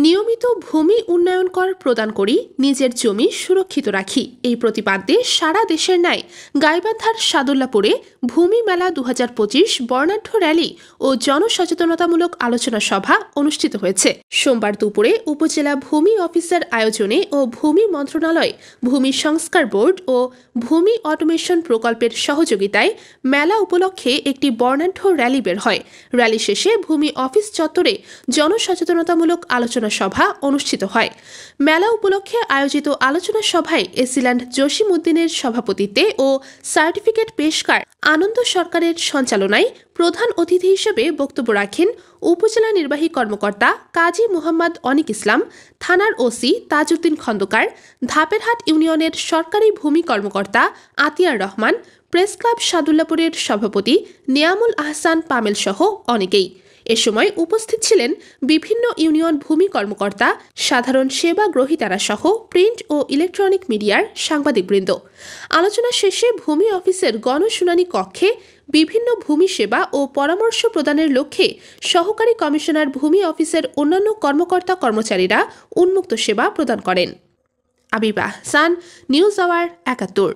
নিয়মিত ভূমি উন্নয়ন কর প্রদান করি, নিজের জমি সুরক্ষিত রাখি, এই প্রতিপাদ্যে সারা দেশের ন্যায় গাইবান্ধার সাদুল্লাপুরে ভূমি মেলা ২০২৫ বর্ণাঢ্য র্যালি ও জনসচেতনতামূলক আলোচনা সভা অনুষ্ঠিত হয়েছে। সোমবার দুপুরে উপজেলা ভূমি অফিসের আয়োজনে ও ভূমি মন্ত্রণালয়, ভূমি সংস্কার বোর্ড ও ভূমি অটোমেশন প্রকল্পের সহযোগিতায় মেলা উপলক্ষে একটি বর্ণাঢ্য র্যালি বের হয়। র্যালি শেষে ভূমি অফিস চত্বরে জনসচেতনতামূলক আলোচনা সভা অনুষ্ঠিত হয়। মেলা উপলক্ষে আয়োজিত আলোচনা সভায় এসিল্যান্ড জসিম উদ্দিনের সভাপতিত্বে ও সার্টিফিকেট পেশকার আনন্দ সরকারের সঞ্চালনায় প্রধান অতিথি হিসেবে বক্তব্য রাখেন উপজেলা নির্বাহী কর্মকর্তা কাজী মোহাম্মদ অনিক ইসলাম, থানার ওসি তাজউদ্দিন খন্দকার, ধাপেরহাট ইউনিয়নের সরকারি ভূমি কর্মকর্তা আতিয়ার রহমান, প্রেস ক্লাব সাদুল্লাপুরের সভাপতি নিয়ামুল আহসান পামেল সহ অনেকেই। এ সময় উপস্থিত ছিলেন বিভিন্ন ইউনিয়ন ভূমি কর্মকর্তা, সাধারণ সেবা গ্রহীতারা সহ প্রিন্ট ও ইলেকট্রনিক মিডিয়ার সাংবাদিকবৃন্দ। আলোচনা শেষে ভূমি অফিসের গণশুনানি কক্ষে বিভিন্ন ভূমি সেবা ও পরামর্শ প্রদানের লক্ষ্যে সহকারী কমিশনার ভূমি অফিসের অন্যান্য কর্মকর্তা কর্মচারীরা উন্মুক্ত সেবা প্রদান করেন। আবিবা আহসান, নিউজ আওয়ার ৭১।